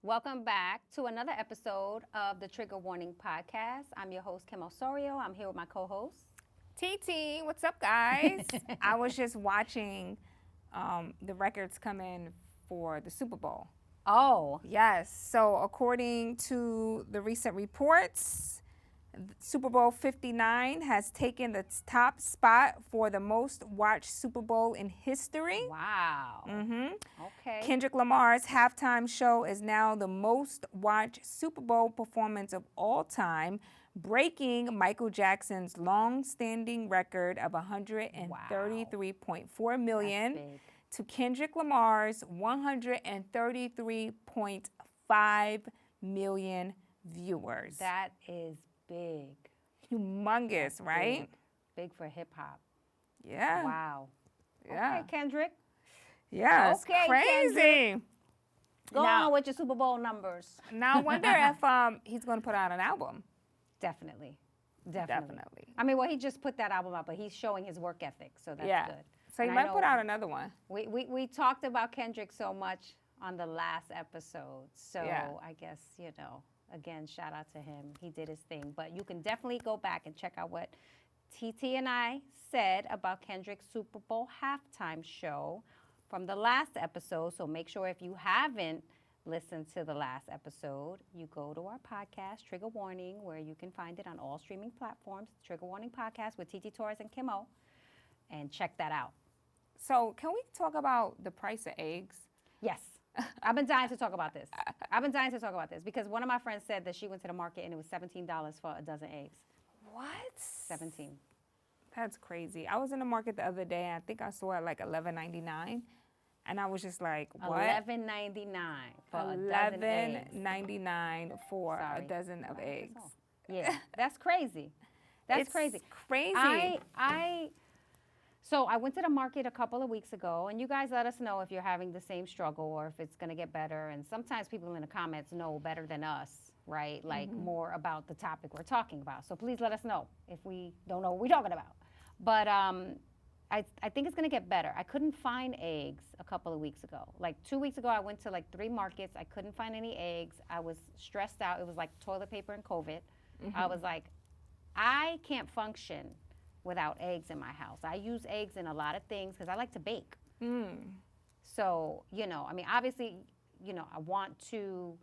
Welcome back to another episode of the Trigger Warning Podcast. I'm your host, Kim Osorio. I'm here with my co-host. TT, what's up, guys? I was just watching the records come in for the Super Bowl. Oh. Yes. So according to the recent reports, Super Bowl 59 has taken the top spot for the most watched Super Bowl in history. Wow. Okay. Kendrick Lamar's halftime show is now the most watched Super Bowl performance of all time, breaking Michael Jackson's long-standing record of 133.4 million to Kendrick Lamar's 133.5 million viewers. That is big. Humongous, right? Big for hip hop. Yeah. Wow. Yeah. Okay, Kendrick. Yeah, it's Okay, crazy. Kendrick. Go Now- on with your Super Bowl numbers. Now I wonder if he's going to put out an album. Definitely. Definitely. I mean, well, he just put that album out, but he's showing his work ethic, so that's Yeah. good. So he And I might put know out another one. We talked about Kendrick so much on the last episode, so Yeah. I guess, again, shout out to him. He did his thing. But you can definitely go back and check out what TT and I said about Kendrick's Super Bowl halftime show from the last episode. So make sure if you haven't listened to the last episode, you go to our podcast, Trigger Warning, where you can find it on all streaming platforms, Trigger Warning Podcast with TT Torrez and Kim O, and check that out. So can we talk about the price of eggs? Yes. I've been dying to talk about this. Because one of my friends said that she went to the market and it was $17 for a dozen eggs. What? 17. That's crazy. I was in the market the other day, and I think I saw it like $11.99, and I was just like, what? $11.99 for a dozen eggs. $11.99 for a dozen of eggs. Yeah, that's crazy. That's It's crazy. crazy. So I went to the market a couple of weeks ago, and you guys let us know if you're having the same struggle or if it's going to get better. And sometimes people in the comments know better than us, right? Like more about the topic we're talking about. So please let us know if we don't know what we're talking about. But I think it's going to get better. I couldn't find eggs a couple of weeks ago. Like 2 weeks ago, I went to like 3 markets. I couldn't find any eggs. I was stressed out. It was like toilet paper and COVID. I was like, I can't function without eggs in my house. I use eggs in a lot of things because I like to bake. So, obviously, I want to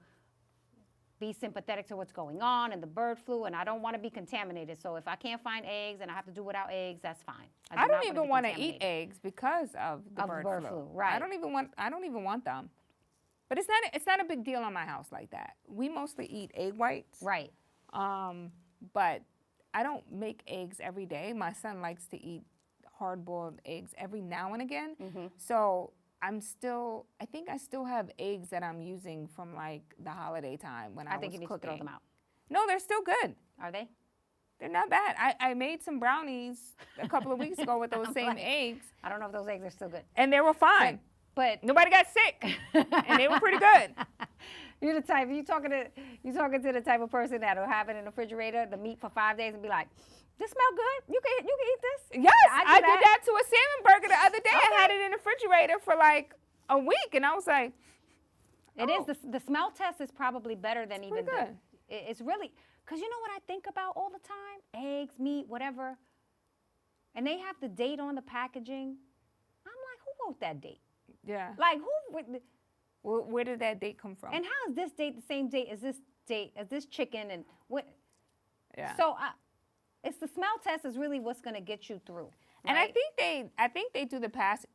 be sympathetic to what's going on and the bird flu, and I don't want to be contaminated. So if I can't find eggs and I have to do without eggs, that's fine. I don't even want to eat eggs because of the bird flu. Right. I don't even want them. But it's not a big deal on my house like that. We mostly eat egg whites. Right. But I don't make eggs every day. My son likes to eat hard-boiled eggs every now and again. So I think I still have eggs that I'm using from like the holiday time when I was think you need cooking. to throw them out. No, they're still good. Are they? They're not bad. I made some brownies a couple of weeks ago with those same eggs, I don't know if those eggs are still good. and they were fine. But Nobody got sick, and they were pretty good. you're the type, you talking to the type of person that'll have it in the refrigerator, the meat for 5 days, and be like, "This smell good. You can eat this." Yes, I did that. that to a salmon burger the other day. I had it in the refrigerator for like a week, and I was like, It is the smell test is probably better than even pretty good. It's really, because you know what I think about all the time? Eggs, meat, whatever. And they have the date on the packaging. I'm like, who wrote that date? Yeah. Like Where did that date come from? and how is this date the same date as this chicken and what? Yeah. So it's the smell test is really what's going to get you through. And I right? think they do the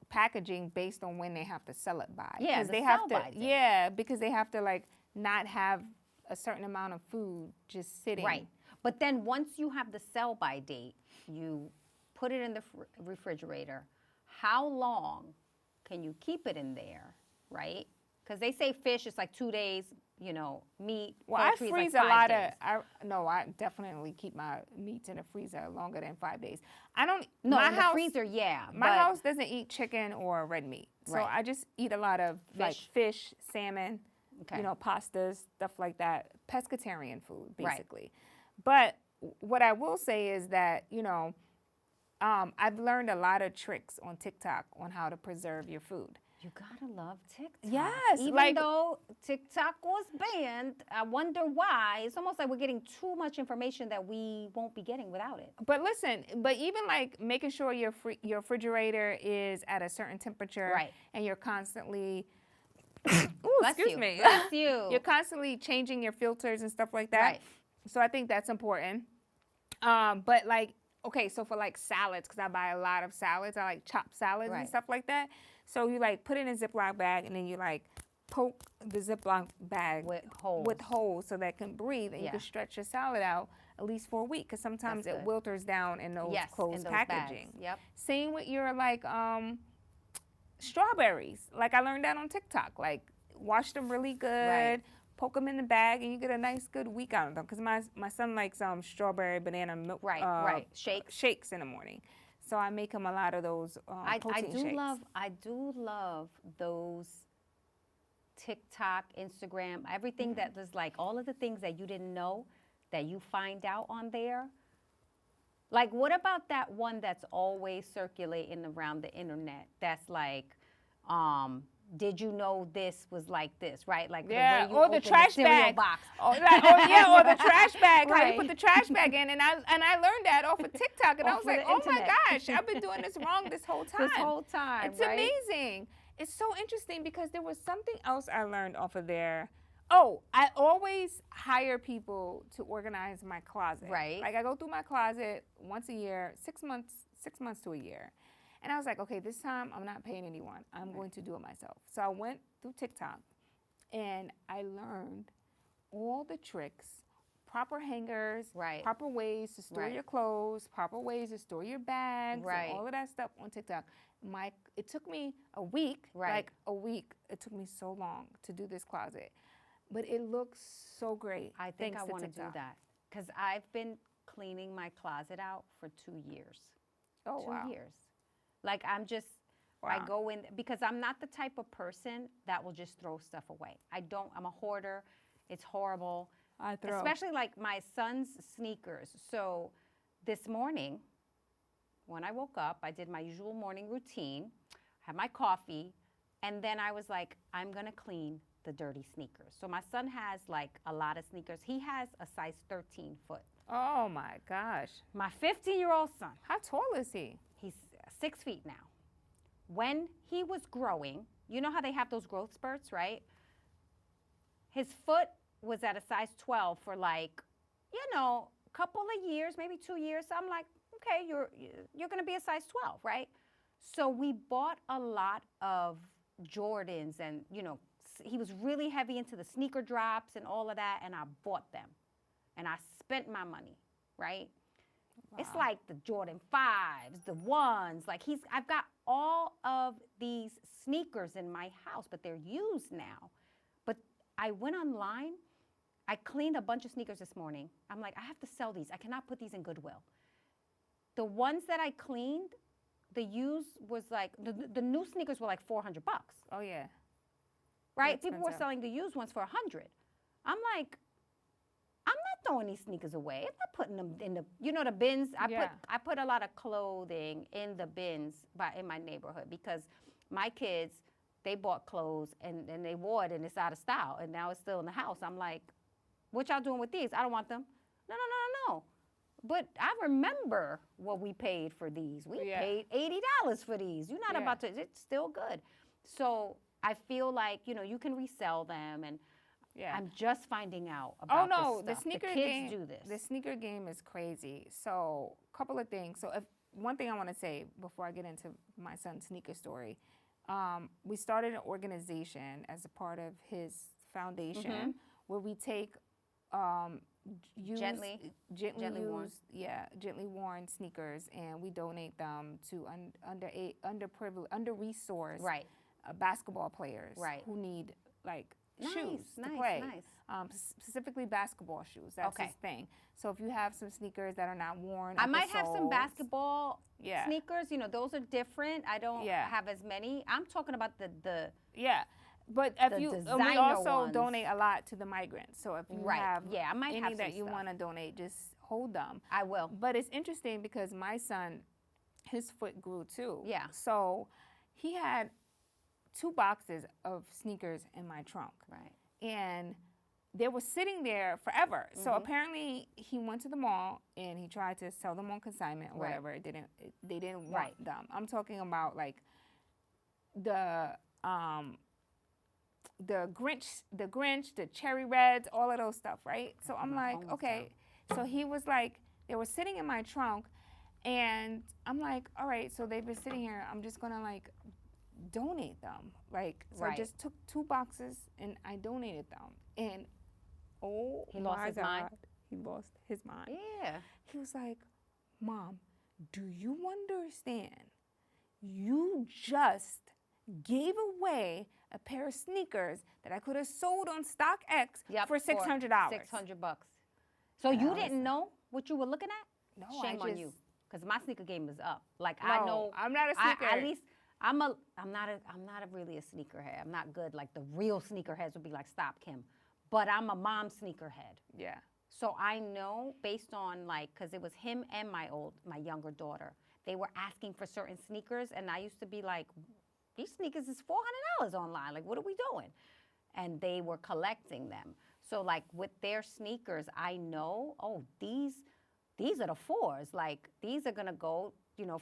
packaging based on when they have to sell it by. Yeah, 'Cause the they have to. sell-by date. Yeah, because they have to like not have a certain amount of food just sitting. Right. But then once you have the sell-by date, you put it in the refrigerator. How long can you keep it in there, right? Because they say fish is like 2 days, meat, Well, I poultry is freeze like a 5 lot days. I definitely keep my meats in the freezer longer than 5 days. I don't. No, my in the house, freezer, yeah. My but house doesn't eat chicken or red meat, so Right. I just eat a lot of like fish, salmon, Okay. Pastas, stuff like that, pescatarian food Right. basically. But what I will say is that I've learned a lot of tricks on TikTok on how to preserve your food. You gotta love TikTok. Yes, Even though TikTok was banned, I wonder why. It's almost like we're getting too much information that we won't be getting without it. But listen, but even like making sure your refrigerator is at a certain temperature, Right. and you're constantly, Bless excuse you. me, Bless you. you're constantly changing your filters and stuff like that. Right. So I think that's important. But like, okay, so for like salads, because I buy a lot of salads, I like chopped salads and stuff like that. So you like put it in a Ziploc bag, and then you like poke the Ziploc bag with holes so that it can breathe, and you can stretch your salad out at least for a week, because sometimes it wilters down in those closed packaging. Bags. Yep. Same with your like strawberries. Like I learned that on TikTok. Like wash them really good. Poke them in the bag, and you get a nice, good week out of them. Because my son likes strawberry banana milk shakes in the morning, so I make him a lot of those protein shakes. I do love those TikTok, Instagram, everything that is like all of the things that you didn't know that you find out on there. Like, what about that one that's always circulating around the internet? That's like, did you know this was like this, right? Like or the trash bag box. Or the trash bag. How you put the trash bag in, and I learned that off of TikTok, and I was like, oh my gosh, I've been doing this wrong this whole time. It's amazing. It's so interesting, because there was something else I learned off of there. Oh, I always hire people to organize my closet. Right. Like I go through my closet once a year, 6 months to a year. And I was like, okay, this time I'm not paying anyone. I'm going to do it myself. So I went through TikTok, and I learned all the tricks, proper hangers, proper ways to store your clothes, proper ways to store your bags, and all of that stuff on TikTok. It took me a week, like a week. It took me so long to do this closet, but it looks so great. I think I want to do that, because I've been cleaning my closet out for 2 years. Oh, wow. 2 years. Like I go in, because I'm not the type of person that will just throw stuff away. I'm a hoarder. It's horrible. Especially like my son's sneakers. So this morning, when I woke up, I did my usual morning routine, had my coffee, and then I was like, I'm going to clean the dirty sneakers. So my son has like a lot of sneakers. He has a size 13 foot. Oh my gosh. My 15-year-old son. How tall is he? He's 6 feet now. When he was growing, you know how they have those growth spurts, right? His foot was at a size 12 for like, a couple of years, maybe 2 years. So I'm like, okay, you're going to be a size 12, right? So we bought a lot of Jordans, and, he was really heavy into the sneaker drops and all of that, and I bought them. And I spent my money, right? Wow. It's like the Jordan 5s, the 1s. Like I've got all of these sneakers in my house, but they're used now. But I went online. I cleaned a bunch of sneakers this morning. I'm like, I have to sell these. I cannot put these in Goodwill. The ones that I cleaned, the used was like, the new sneakers were like $400. Oh, yeah. Right? People were selling the used ones for $100. I'm like, I'm not throwing these sneakers away. I'm not putting them in the bins. I put a lot of clothing in the bins in my neighborhood, because my kids, they bought clothes and they wore it, and it's out of style, and now it's still in the house. I'm like, what y'all doing with these? I don't want them. No. But I remember what we paid for these. We paid $80 for these. You're not about to, it's still good. So I feel like, you can resell them, and I'm just finding out about this stuff. The kids do this. The sneaker game is crazy. So a couple of things. So one thing I want to say before I get into my son's sneaker story, we started an organization as a part of his foundation where we take gently worn sneakers, and we donate them to under-resourced basketball players who need like shoes to play. Specifically basketball shoes. That's his thing. So if you have some sneakers that are not worn, I might have some basketball sneakers. Those are different. I don't have as many. I'm talking about the But we also donate a lot to the migrants. So if you have I might any have that you want to donate, just hold them. I will. But it's interesting because my son, his foot grew too. Yeah. So he had 2 boxes of sneakers in my trunk. Right. And they were sitting there forever. So apparently he went to the mall and he tried to sell them on consignment or whatever. They didn't want them. I'm talking about like the Grinch, the cherry reds, all of those stuff, right? So I'm like, okay. So he was like, they were sitting in my trunk, and I'm like, all right, so they've been sitting here. I'm just gonna like donate them. Like, so I just took 2 boxes and I donated them. And oh He lost his mind. He lost his mind. Yeah. He was like, Mom, do you understand? You just gave away a pair of sneakers that I could have sold on StockX for $600. $600. So you didn't know what you were looking at? No, Shame on you, because my sneaker game is up. Like No, I know, I'm not a sneaker. at least I'm not really a sneakerhead. I'm not good. Like the real sneakerheads would be like, stop, Kim. But I'm a mom sneakerhead. Yeah. So I know based on like, because it was him and my younger daughter. They were asking for certain sneakers, and I used to be like, these sneakers is $400 online. Like, what are we doing? And they were collecting them. So like with their sneakers, I know, oh, these are the 4s. Like these are gonna go,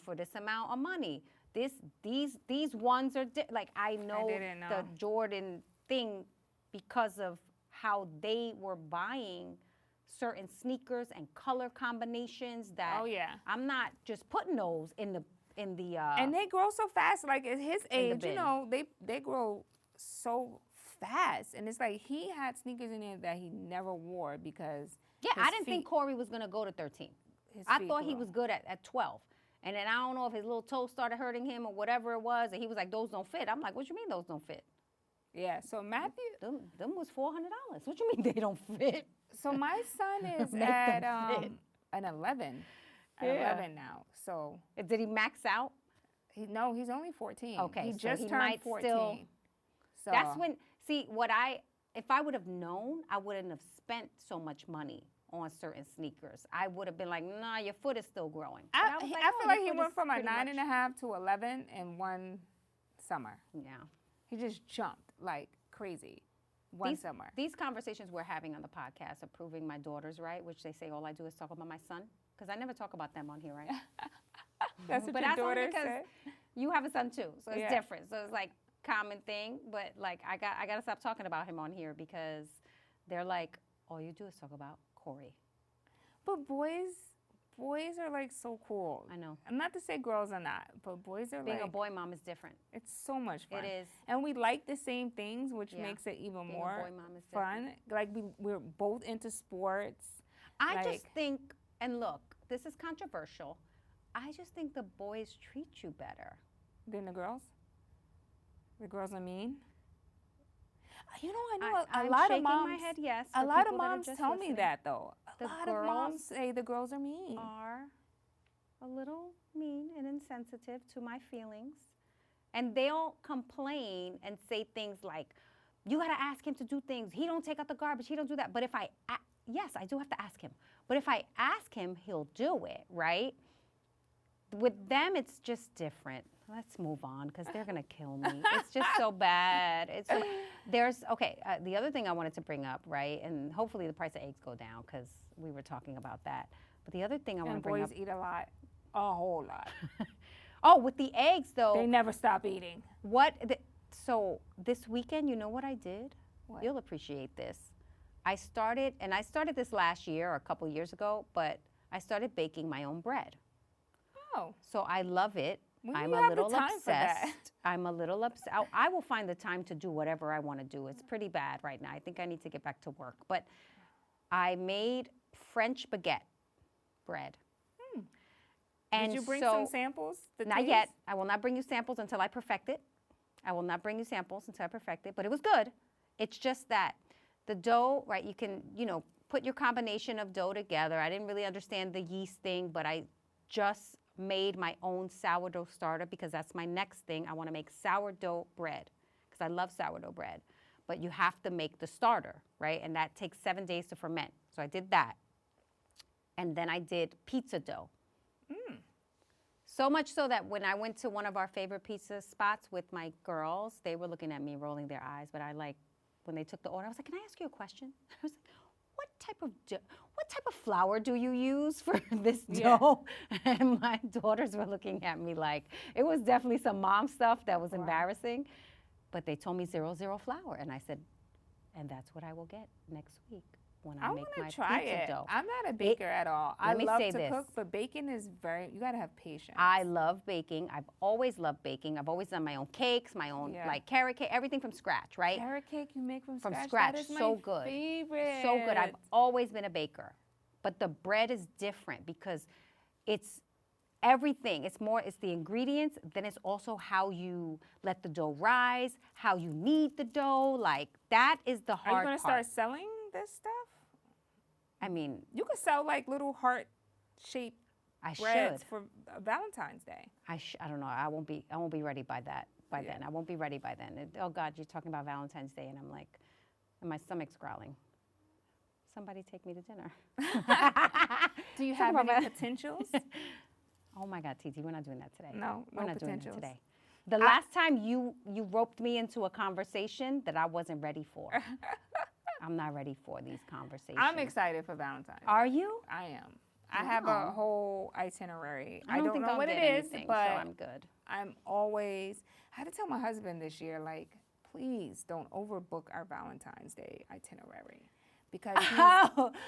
for this amount of money. These ones are like I know the Jordan thing because of how they were buying certain sneakers and color combinations that I'm not just putting those in the and they grow so fast. Like at his age, they grow so fast, and it's like he had sneakers in there that he never wore because I didn't think Corey was gonna go to 13. I thought he was good at 12. And then I don't know if his little toe started hurting him or whatever it was, and he was like, those don't fit. I'm like, what you mean those don't fit? Yeah, so Matthew... Them was $400. What you mean they don't fit? So my son is at an 11. At 11 now, so... Did he max out? No, he's only 14. Okay, he so just he turned might 14. So that's when... See, if I would have known, I wouldn't have spent so much money on certain sneakers. I would have been like, nah, your foot is still growing. I feel like he went from a 9.5 to 11 in one summer. Yeah. He just jumped like crazy one summer. These conversations we're having on the podcast are proving my daughters right, which they say all I do is talk about my son, because I never talk about them on here, right? That's what but your that's only daughter because said. You have a son too, so it's different. So it's like common thing, but like I got to stop talking about him on here because they're like, all you do is talk about Corey. But boys are like so cool. I know. I'm not to say girls are not, but boys are Being a boy mom is different. It's so much fun. It is. And we like the same things, which makes it even Being more a boy mom is fun. Like we're both into sports. I just think, and look, this is controversial. I just think the boys treat you better than the girls. The girls are mean. I know a lot of moms. My head, yes. A lot of moms tell me that though. A lot of moms say the girls are mean. Are a little mean and insensitive to my feelings, and they'll complain and say things like, "You got to ask him to do things. He don't take out the garbage. He don't do that." But if yes, I do have to ask him. But if I ask him, he'll do it, right? With them, it's just different. Let's move on because they're going to kill me. It's just so bad. The other thing I wanted to bring up, right, and hopefully the price of eggs go down because we were talking about that. But the other thing I want to bring up. And boys eat a lot, a whole lot. Oh, with the eggs, though. They never stop eating. So this weekend, you know what I did? What? You'll appreciate this. I started this last year or a couple years ago, but I started baking my own bread. Oh. So I love it. I'm a little obsessed. I'm a little upset. I will find the time to do whatever I want to do. It's pretty bad right now. I think I need to get back to work. But I made French baguette bread. And did you bring some samples? Not yet. I will not bring you samples until I perfect it. But it was good. It's just that the dough, right, you can, put your combination of dough together. I didn't really understand the yeast thing, but I just made my own sourdough starter because that's my next thing. I want to make sourdough bread because I love sourdough bread. But you have to make the starter, right? And that takes 7 days to ferment. So I did that. And then I did pizza dough. So much so that when I went to one of our favorite pizza spots with my girls, they were looking at me, rolling their eyes. But when they took the order, I was like, "Can I ask you a question?" I was like, what type of flour do you use for this dough?" And my daughters were looking at me like it was definitely some mom stuff that was embarrassing. But they told me 00 flour, and I said, and that's what I will get next week when I make my pizza dough. I'm not a baker at all. I love to cook, but baking is you gotta have patience. I love baking. I've always loved baking. I've always done my own cakes, my own like carrot cake, everything from scratch, right? Carrot cake you make from scratch? That is so my good. Favorite. So good. I've always been a baker. But the bread is different because it's everything. It's the ingredients, then it's also how you let the dough rise, how you knead the dough. Like that is the hard part. Are you going to start selling this stuff? I mean, you could sell like little heart-shaped breads for Valentine's Day. I don't know. I won't be ready by then. I won't be ready by then. Oh God, you're talking about Valentine's Day, and I'm like, and my stomach's growling. Somebody take me to dinner. Do you have any potentials? Oh my God, Titi, we're not doing that today. No, we're not potentials. doing that today. The last time you roped me into a conversation that I wasn't ready for. I'm not ready for these conversations. I'm excited for Valentine's. Are you? I am. I have a whole itinerary. I don't know what it is, but so I'm good. I had to tell my husband this year, like, please don't overbook our Valentine's Day itinerary. Because he's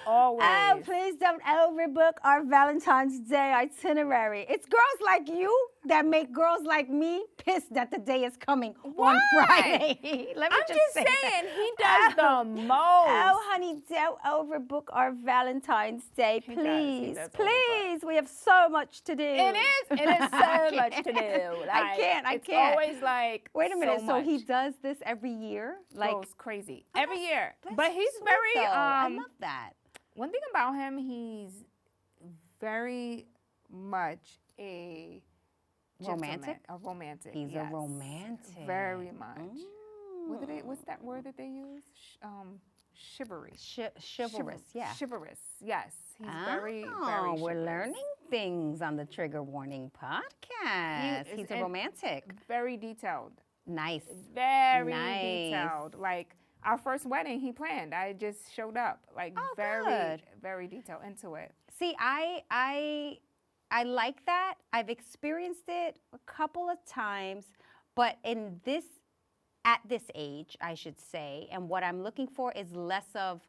always... please don't overbook our Valentine's Day itinerary. It's girls like you that make girls like me pissed that the day is coming on Friday. Let me I'm just saying, he does the most. Oh, honey, don't overbook our Valentine's Day, please. Please, we have so much to do. It is so much to do. Like, I can't. It's always like, wait a minute, so he does this every year? Like, goes crazy. Every year. But he's very... I love that. One thing about him, he's very much a romantic. A romantic. He's a romantic. Very much. What's that word that they use? Chivalry. Chivalrous. Yeah. Chivalrous. Yes. He's very chivalrous. We're learning things on the Trigger Warning podcast. He's a romantic. Very detailed. Nice. Very detailed. Like, our first wedding he planned. I just showed up. Like, very detailed into it. See, I like that. I've experienced it a couple of times, but at this age, I should say, and what I'm looking for is less of,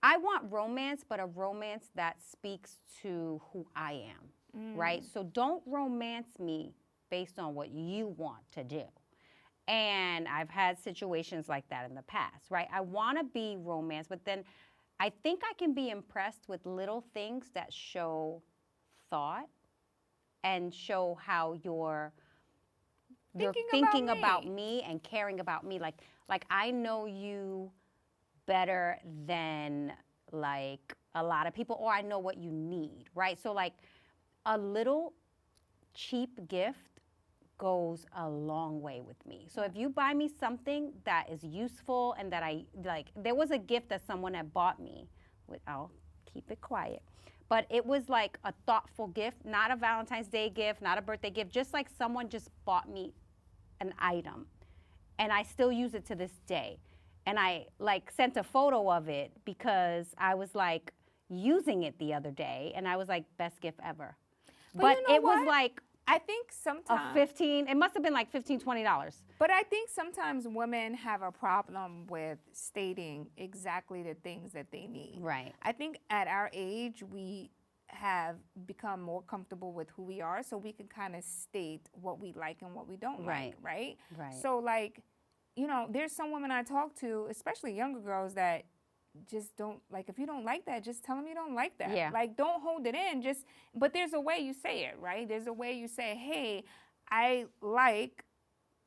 I want romance, but a romance that speaks to who I am, right? So don't romance me based on what you want to do. And I've had situations like that in the past, right? I want to be romance, but then I think I can be impressed with little things that show thought and show how you're thinking about me and caring about me. Like I know you better than like a lot of people, or I know what you need, right? So like a little cheap gift goes a long way with me. So if you buy me something that is useful and that I like, there was a gift that someone had bought me, I'll keep it quiet, but it was like a thoughtful gift, not a Valentine's Day gift, not a birthday gift, just like someone just bought me an item, and I still use it to this day. And I like sent a photo of it because I was like using it the other day, and I was like, best gift ever. But you know it was like, I think sometimes it must have been like $15, $20. But I think sometimes women have a problem with stating exactly the things that they need. Right. I think at our age, we have become more comfortable with who we are, so we can kind of state what we like and what we don't like, right? Right. So like, you know, there's some women I talk to, especially younger girls, that just don't, like, if you don't like that, just tell them you don't like that. Yeah. Like, don't hold it in. But there's a way you say it, right? There's a way you say, hey, I like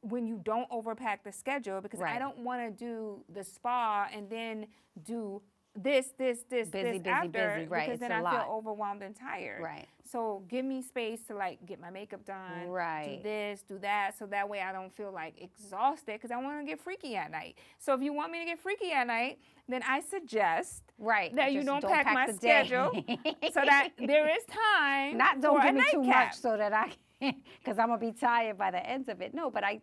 when you don't overpack the schedule, because I don't want to do the spa and then do this after, busy, right? Because then I feel overwhelmed and tired. Right. So give me space to like get my makeup done, right? Do this, do that, so that way I don't feel like exhausted, because I want to get freaky at night. So if you want me to get freaky at night, then I suggest that you don't pack my schedule so that there is time. Don't for give a me too nightcap. much so that I because I'm gonna be tired by the ends of it. No, but I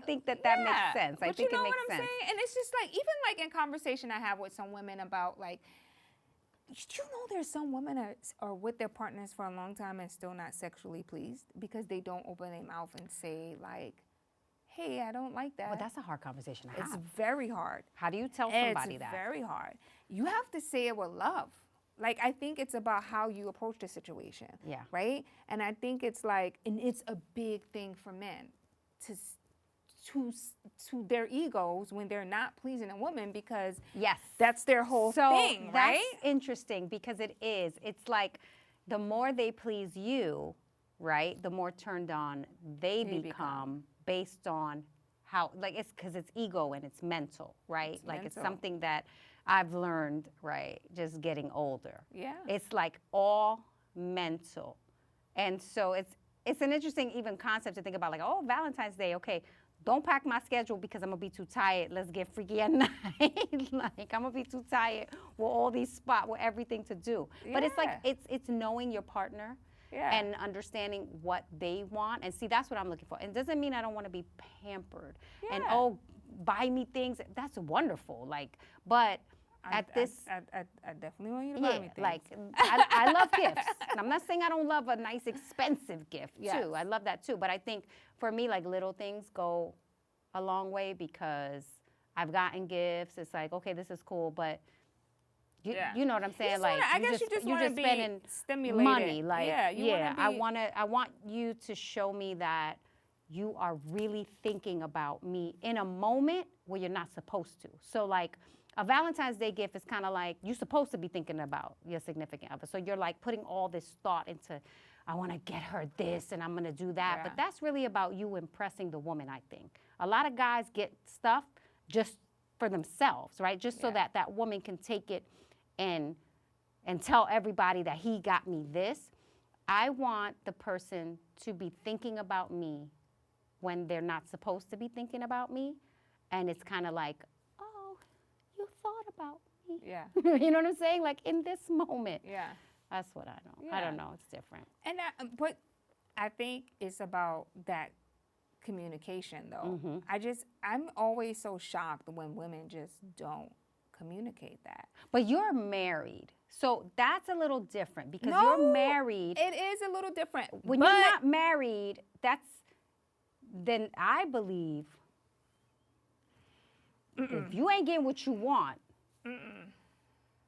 think that makes sense. I But think you know it makes what I'm sense. saying? And it's just like, even like in conversation I have with some women about like, did you know there's some women that are with their partners for a long time and still not sexually pleased because they don't open their mouth and say like, hey, I don't like that. Well, that's a hard conversation to It's have. very hard. How do you tell somebody It's that? very hard. You have to say it with love. Like, I think it's about how you approach the situation. Yeah. Right? And I think it's like, and it's a big thing for men to their egos when they're not pleasing a woman, because Yes. that's their whole thing, right? That's interesting because it is. It's like the more they please you, right, the more turned on they become based on how, like, it's because it's ego and it's mental, right? It's like, it's mental. something that I've learned, right, just getting older. Yeah. It's like all mental. And so it's an interesting even concept to think about, like, oh, Valentine's Day, okay, don't pack my schedule because I'm gonna be too tired. Let's get freaky at night. Like, I'm gonna be too tired with all these spots, with everything to do. But it's like, it's knowing your partner and understanding what they want. And see, that's what I'm looking for. And it doesn't mean I don't want to be pampered and, oh, buy me things. That's wonderful. Like, but I definitely want you to buy me things. Like, I love gifts. And I'm not saying I don't love a nice, expensive gift, too. I love that, too. But I think, for me, like, little things go a long way because I've gotten gifts. It's like, okay, this is cool, but you know what I'm saying? Like, I guess you just want to be spending stimulated. money. Like, I want you to show me that you are really thinking about me in a moment where you're not supposed to. So, like, a Valentine's Day gift is kind of like, you're supposed to be thinking about your significant other. So you're like putting all this thought into, I want to get her this and I'm going to do that. Yeah. But that's really about you impressing the woman, I think. A lot of guys get stuff just for themselves, right? Just so that that woman can take it and tell everybody that he got me this. I want the person to be thinking about me when they're not supposed to be thinking about me. And it's kind of like, oh, you thought about me. Yeah. You know what I'm saying? Like, in this moment. Yeah. That's what I know. Yeah. I don't know. It's different. And but I think it's about that communication, though. Mm-hmm. I'm always so shocked when women just don't communicate that. But you're married. So that's a little different because No, you're married. It is a little different. When you're not married, then I believe if you ain't getting what you want,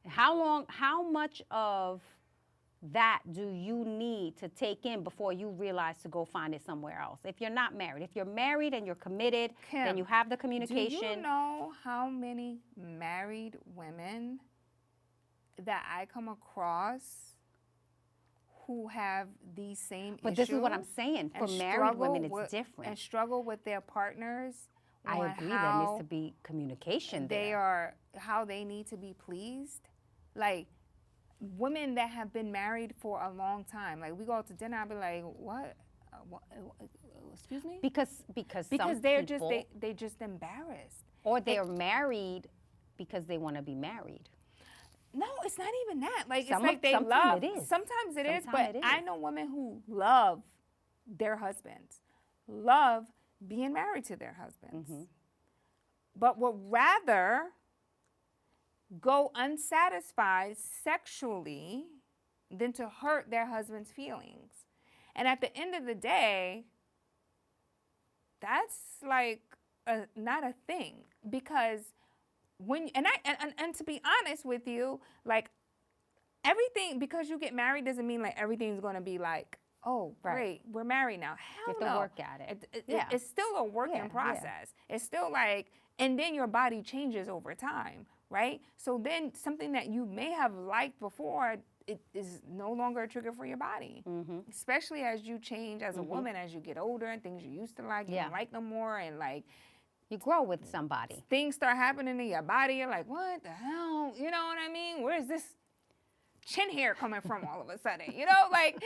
how much of that do you need to take in before you realize to go find it somewhere else? If you're not married. If you're married and you're committed, Kim, then you have the communication. Do you know how many married women that I come across who have these same issues? But this is what I'm saying. For married women, it's different. And struggle with their partners. I agree. There needs to be communication there. How they need to be pleased. Like, women that have been married for a long time. Like, we go out to dinner, I'll be like, what? Excuse me? Because they're just embarrassed. Or they're married because they want to be married. No, it's not even that. Like, Sometimes love. it is. Sometimes it is, Sometimes but it is. I know women who love their husbands, love being married to their husbands, but would rather go unsatisfied sexually than to hurt their husband's feelings. And at the end of the day, that's like not a thing, because and to be honest with you, like, everything, because you get married doesn't mean like everything's going to be like, oh, great, we're married now. Hell you have no. to work at it. It's still a working process. It's still like, and then your body changes over time, right? So then something that you may have liked before, it is no longer a trigger for your body, especially as you change as a woman, as you get older, and things you used to like, you don't like no more, and like, you grow with somebody. Things start happening in your body. You're like, what the hell? You know what I mean? Where's this chin hair coming from all of a sudden? You know, like,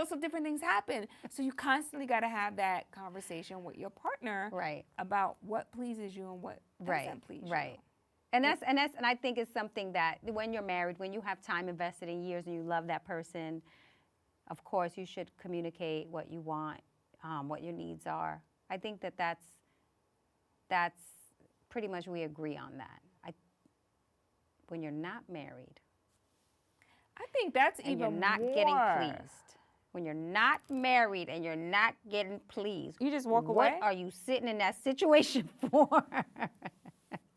so different things happen. So you constantly got to have that conversation with your partner, about what pleases you and what doesn't please you. Right. And I think it's something that when you're married, when you have time invested in years and you love that person, of course, you should communicate what you want, what your needs are. I think that's pretty much we agree on that. When you're not married, I think that's and even you're not more. getting pleased. When you're not married and you're not getting pleased, You just walk away? What are you sitting in that situation for? But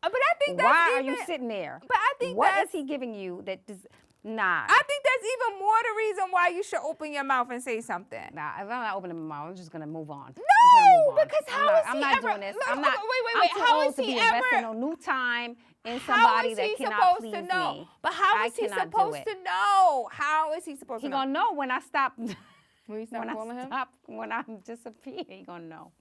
I think that's Why are even, you sitting there? But I think What that's, is he giving you that does nah? I think that's even more the reason why you should open your mouth and say something. Nah, if I'm not opening my mouth, I'm just gonna move on. No, because I'm not doing this. I'm not. Wait. I'm too How old is to he be ever? investing no new time in How somebody is that he cannot supposed please to know? me. But how I is he cannot do supposed it. to know? How is he supposed He to know? gonna know when I stop. When you stop calling him? When I disappear, he gonna know.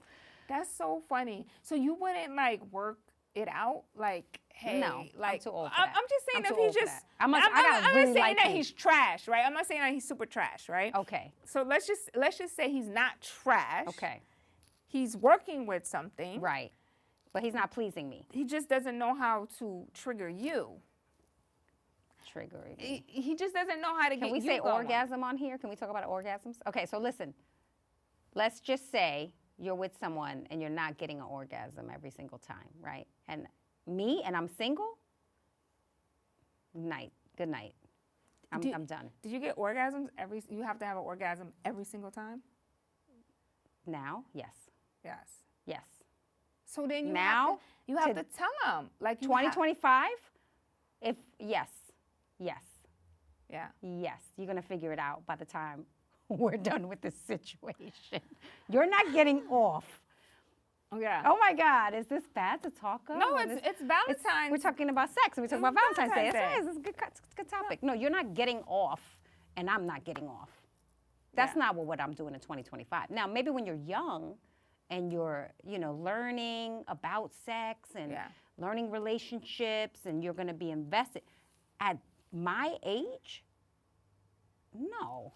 That's so funny. So you wouldn't like work it out, like, hey, No, like I'm too old for I'm that. just saying I'm if too he's old for just, that. I gotta I'm really not saying like that him. he's trash, right? I'm not saying that he's super trash, right? Okay. So let's just say he's not trash. Okay. He's working with something. Right. But he's not pleasing me. He just doesn't know how to trigger you. Triggering. He just doesn't know how to get Can we you say going. orgasm on here? Can we talk about orgasms? Okay, so listen. Let's just say you're with someone and you're not getting an orgasm every single time, right? And me, and I'm single. Good night. I'm done. Did you get orgasms you have to have an orgasm every single time? Now, yes. Yes. Yes. So then you Now, have to tell him, like, 2025, yes. Yeah. Yes, you're going to figure it out by the time we're done with this situation. You're not getting off. Yeah. Oh my God, is this bad to talk of? No, it's Valentine's. We're talking about sex and we're talking about Valentine's Day. Valentine's It's a good topic. No, you're not getting off and I'm not getting off. That's not what I'm doing in 2025. Now, maybe when you're young and you're, learning about sex and learning relationships and you're going to be invested. At my age, no.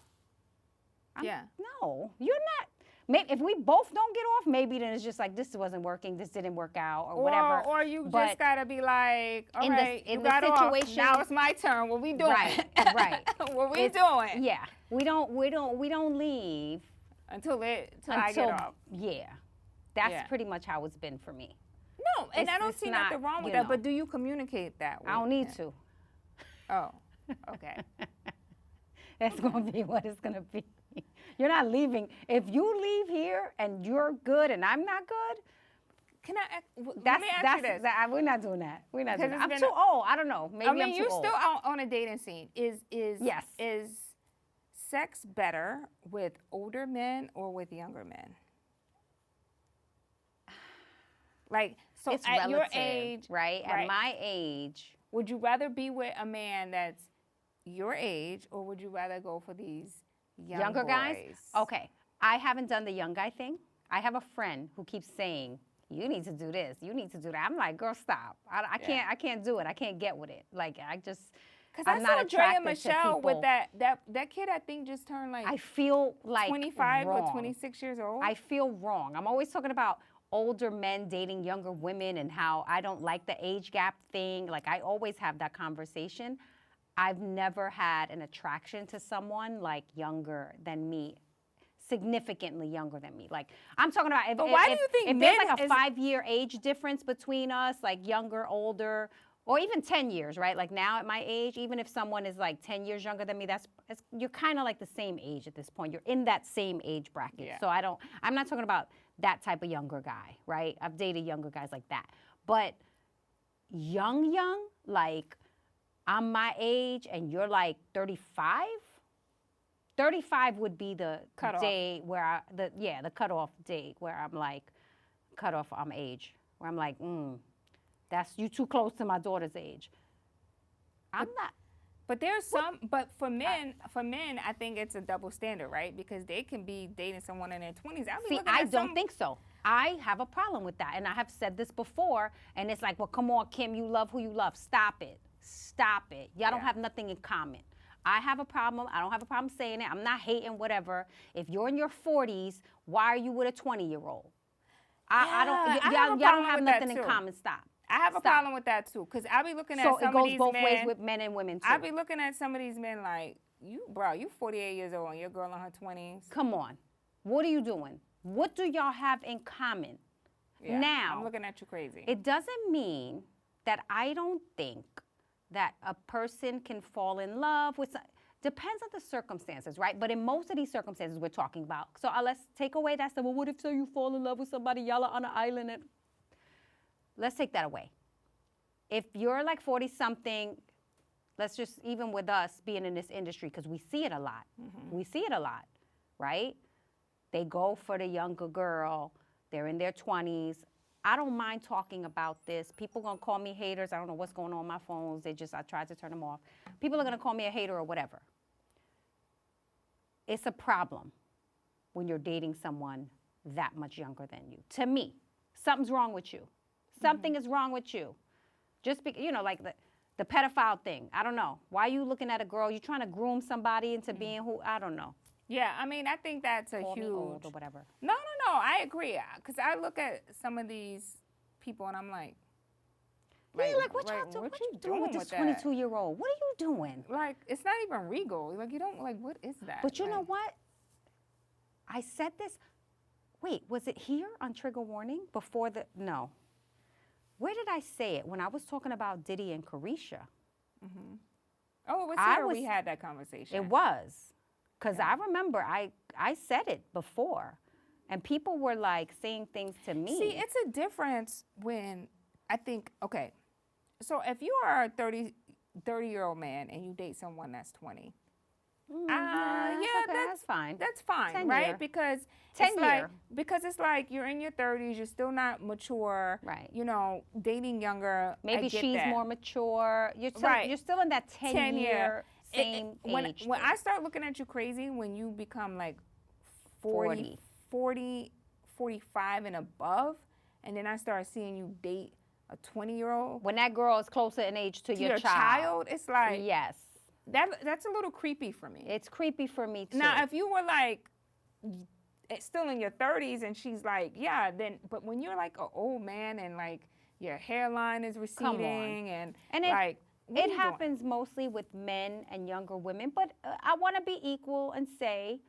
No, you're not. Maybe if we both don't get off, maybe then it's just like this wasn't working, this didn't work out, or whatever. Or you just gotta be like, all right, you got situation, off. Now it's my turn. What we doing? Right. What we doing? Yeah, we don't leave until I get off. Yeah, that's pretty much how it's been for me. No, and I don't see nothing wrong with that. But do you communicate that? I don't need to. Oh, okay. That's going to be what it's going to be. You're not leaving. If you leave here and you're good and I'm not good, let me ask you this. We're not doing that. We're not doing that. I'm too old. old. I don't know. Maybe I'm too you're old. still on a dating scene. Is sex better with older men or with younger men? Like, so it's at relative, your age, right? At my age, would you rather be with a man that's your age, or would you rather go for these younger boys? Guys? Okay, I haven't done the young guy thing. I have a friend who keeps saying, "You need to do this. You need to do that." I'm like, "Girl, stop! I can't do it. I can't get with it. Like, because I'm not attracted to people. With that kid, I think just turned like I feel like 25 wrong. or 26 years old. I feel wrong. I'm always talking about older men dating younger women and how I don't like the age gap thing. Like, I always have that conversation. I've never had an attraction to someone like younger than me, significantly younger than me. Like, I'm talking about if there's like a 5-year age difference between us, like younger, older, or even 10 years, right? Like now at my age, even if someone is like 10 years younger than me, you're kind of like the same age at this point. You're in that same age bracket. Yeah. So I'm not talking about that type of younger guy, right? I've dated younger guys like that. But young, like I'm my age and you're like 35? 35 would be the day where the cutoff date where I'm like, cutoff age, where I'm like, that's you too close to my daughter's age. I'm not. But there's but for men, I think it's a double standard, right? Because they can be dating someone in their 20s. I don't think so. I have a problem with that. And I have said this before, and it's like, well, come on, Kim, you love who you love. Stop it. Y'all don't have nothing in common. I have a problem. I don't have a problem saying it. I'm not hating, whatever. If you're in your 40s, why are you with a 20-year-old? Y'all don't have nothing in common. Stop. I have a problem with that too, because I be looking at some of these men. So it goes both ways with men and women too. I be looking at some of these men like, you 48 years old and your girl in her 20s. Come on. What are you doing? What do y'all have in common? Yeah, Now, I'm looking at you crazy. it doesn't mean that I don't think that a person can fall in love with depends on the circumstances, right? But in most of these circumstances we're talking about. So let's take away that stuff. Well, what if so you fall in love with somebody, y'all are on an island and let's take that away. If you're like 40 something, let's just, even with us being in this industry, because we see it a lot. We see it a lot, right? They go for the younger girl. They're in their 20s. I don't mind talking about this. People are going to call me haters. I don't know what's going on my phones. I tried to turn them off. People are going to call me a hater or whatever. It's a problem when you're dating someone that much younger than you. To me, something's wrong with you. Something is wrong with you. Just because, like the pedophile thing. I don't know. Why are you looking at a girl? You're trying to groom somebody into being who? I don't know. Yeah, I mean, I think that's a Call huge. me old or whatever. No, I agree. Because I look at some of these people and I'm like, Yeah, like what you doing with this 22-year-old? What are you doing? Like, it's not even regal. Like, you don't, like, what is that? But you know what? I said this. Wait, was it here on Trigger Warning before no. Where did I say it? When I was talking about Diddy and Carisha. Oh, it was here we had that conversation. It was. Because I remember I said it before. And people were like saying things to me. See, it's a difference when I think, okay, so if you are a 30-year-old man and you date someone that's 20, that's fine. That's fine, 10 right? year. Because 10 it's year. Because it's like you're in your 30s, you're still not mature. Right. Dating younger. Maybe she's more mature. You're still in that 10 year same age. When I start looking at you crazy, when you become like 40, 45 and above, and then I start seeing you date a 20-year-old. When that girl is closer in age to your child, it's like, yes. That's a little creepy for me. It's creepy for me too. Now, if you were like still in your 30s and she's like, yeah, then, but when you're like an old man and like your hairline is receding and like, it happens mostly with men and younger women, but I want to be equal and say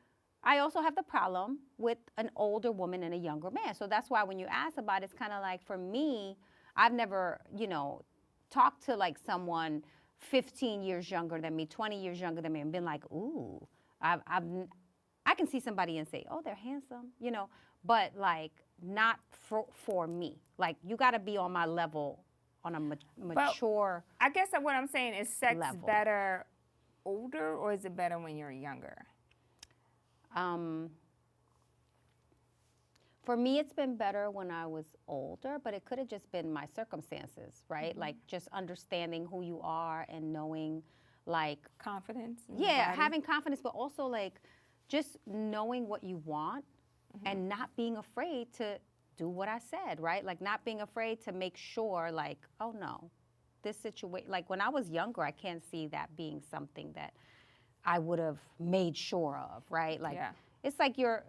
I also have the problem with an older woman and a younger man. So that's why when you ask about it, it's kind of like, for me, I've never, talked to like someone 15 years younger than me, 20 years younger than me, and been like, ooh, I can see somebody and say, oh, they're handsome, but like not for me. Like, you got to be on my level, on a mature. I guess that what I'm saying is sex level. Better older, or is it better when you're younger? For me, it's been better when I was older, but it could have just been my circumstances, right? Like just understanding who you are and knowing, like, confidence. Yeah, having confidence, but also like just knowing what you want and not being afraid to do what I said, right? Like not being afraid to make sure, like, oh no, this situation. Like when I was younger, I can't see that being something that I would have made sure of, right? Like it's like you're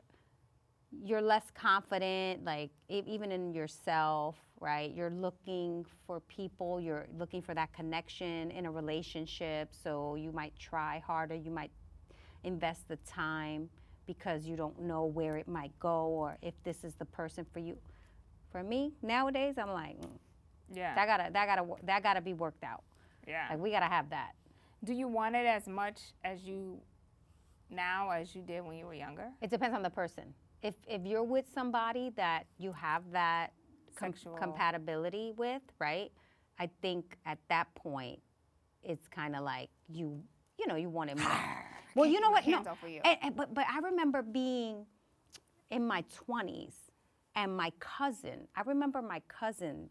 less confident, like even in yourself, right? You're looking for people, you're looking for that connection in a relationship, so you might try harder, you might invest the time because you don't know where it might go or if this is the person for you. For me, nowadays, I'm like, that gotta be worked out. Yeah. Like we gotta have that. Do you want it as much as you now as you did when you were younger? It depends on the person. If you're with somebody that you have that compatibility with, right? I think at that point, it's kind of like you want it more. Well, you know what? No, but I remember being in my 20s, and my cousin. I remember my cousin.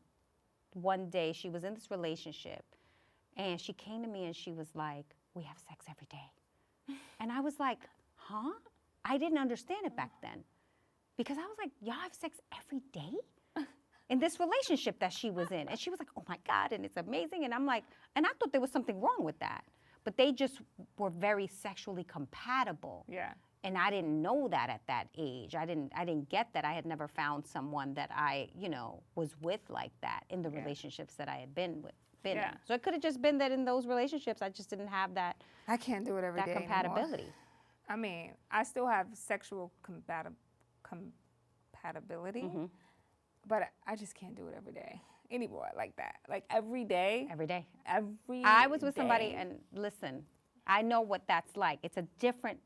One day, she was in this relationship, and she came to me and she was like, "We have sex every day," and I was like, "Huh?" I didn't understand it back then. Because I was like, y'all have sex every day? In this relationship that she was in. And she was like, oh my God, and it's amazing. And I'm like, and I thought there was something wrong with that. But they just were very sexually compatible And I didn't know that at that age. I didn't get that. I had never found someone that I, you know, was with like that in the relationships that I had been in. So it could have just been that in those relationships, I just didn't have that. I can't do it every day that compatibility. Anymore. I mean, I still have sexual compatibility, but I just can't do it every day anymore like that. Like every day. Every day. I was with somebody, and listen, I know what that's like. It's a different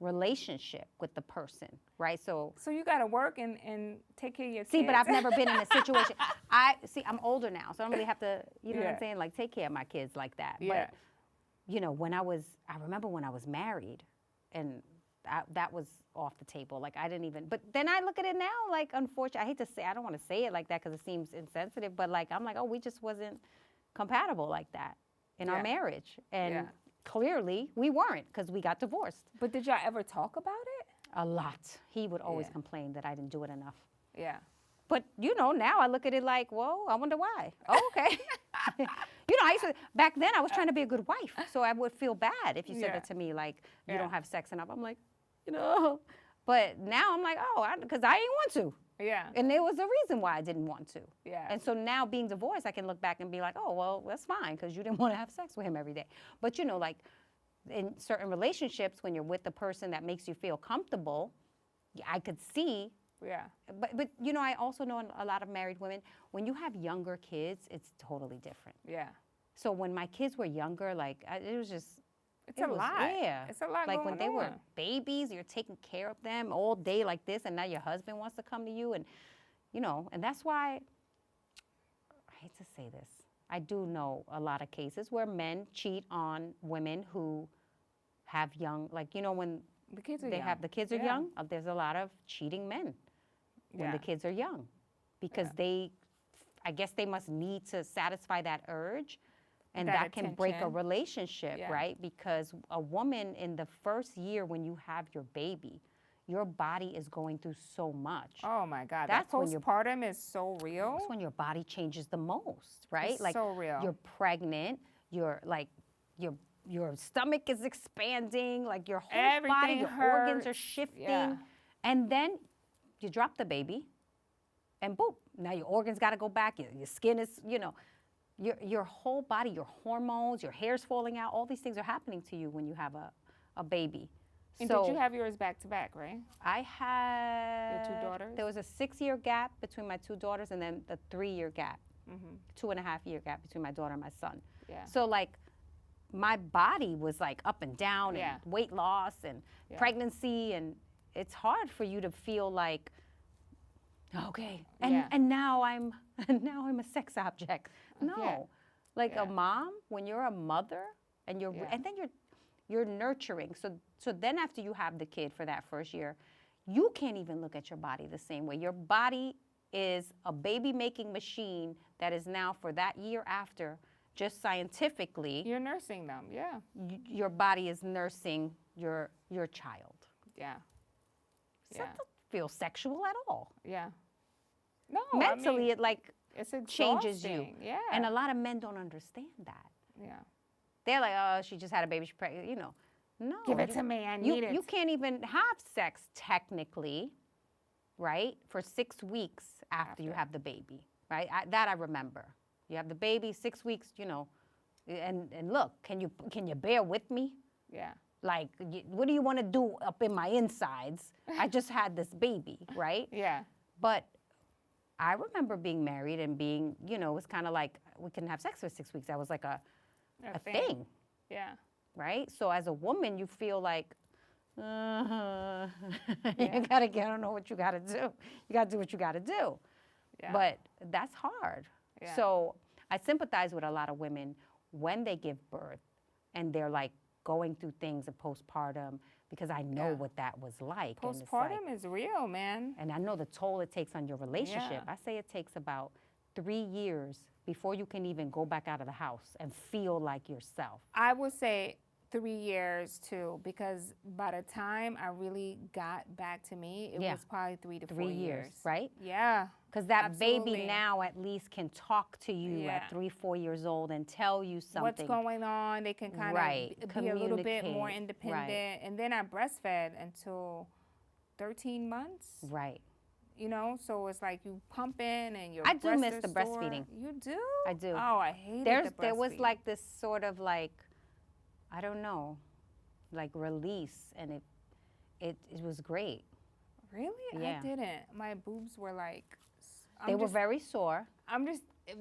relationship with the person, right? So you got to work and take care of your kids. See, but I've never been in a situation. I'm older now, so I don't really have to, you know what I'm saying, like take care of my kids like that. But, you know, I remember when I was married, and that was off the table. Like I didn't even, but then I look at it now, like unfortunately, I hate to say, I don't want to say it like that because it seems insensitive, but like, I'm like, oh, we just wasn't compatible like that in our marriage. And clearly we weren't because we got divorced. But did y'all ever talk about it? A lot. He would always complain that I didn't do it enough. Yeah. But, you know, now I look at it like, well, I wonder why. Oh, okay. You know, back then I was trying to be a good wife. So I would feel bad if you said that to me, like, you don't have sex enough. I'm like, you know. But now I'm like, oh, because I didn't want to. Yeah. And there was a reason why I didn't want to. Yeah. And so now being divorced, I can look back and be like, oh, well, that's fine because you didn't want to have sex with him every day. But, you know, like in certain relationships, when you're with the person that makes you feel comfortable, I could see. Yeah. But you know, I also know a lot of married women, when you have younger kids, it's totally different. Yeah. So when my kids were younger, like, it was just. It's a lot. Yeah. It's a lot like going when they on. were babies, you're taking care of them all day like this, and now your husband wants to come to you, and, you know, and that's why, I hate to say this, I do know a lot of cases where men cheat on women who have young, like, you know, when the kids are they young. have the kids are young, there's a lot of cheating men when the kids are young because I guess they must need to satisfy that urge. And that can break a relationship, right? Because a woman in the first year when you have your baby, your body is going through so much. Oh my God, That's that postpartum is so real. That's when your body changes the most, right? It's like so real. You're pregnant, your stomach is expanding, like your whole body, your organs are shifting. And then you drop the baby and boom, now your organs got to go back, your skin is, you know, your whole body, your hormones, your hair's falling out, all these things are happening to you when you have a baby. And did you have yours back to back, right? I had your 2 daughters? There was a 6-year gap between my 2 daughters and then the 3-year gap, 2.5-year gap between my daughter and my son. Yeah. So like my body was like up and down and weight loss and pregnancy, and it's hard for you to feel like, okay, and now I'm a sex object. No, like a mom, when you're a mother and and then you're nurturing. So then after you have the kid for that first year, you can't even look at your body the same way. Your body is a baby making machine that is now for that year after, just scientifically. You're nursing them, Your body is nursing your child. Yeah. So that doesn't feel sexual at all. Yeah. No, mentally, I mean, it like it's changes you. Yeah. And a lot of men don't understand that. Yeah. They're like, oh, she just had a baby, she's pregnant, you know. No. Give it to me, I need it. You can't even have sex technically, right, for 6 weeks after you have the baby, right? That I remember. You have the baby, 6 weeks, you know, and look, can you bear with me? Yeah. Like, what do you want to do up in my insides? I just had this baby, right? Yeah. But I remember being married and being, you know, it was kind of like we couldn't have sex for 6 weeks. That was like a thing. Yeah. Right? So as a woman, you feel like, you gotta get, I don't know what you gotta do. You gotta do what you gotta do. Yeah. But that's hard. Yeah. So I sympathize with a lot of women when they give birth and they're like going through things of postpartum, because I know what that was like. Postpartum is real, man. And I know the toll it takes on your relationship. I say it takes about 3 years before you can even go back out of the house and feel like yourself. I would say 3 years too, because by the time I really got back to me, it was probably 3 to 4 years. Right? Yeah. Because that Absolutely. baby now at least can talk to you at 3, 4 years old and tell you something. What's going on? They can kind of be a little bit more independent. Right. And then I breastfed until 13 months. Right. You know, so it's like you pump in and your I do breasts miss are the sore. breastfeeding. You do? I do. Oh, I hated the breastfeeding. There was like this sort of like, I don't know, like release, and it was great. Really? Yeah. I didn't. My boobs were like... They were very sore.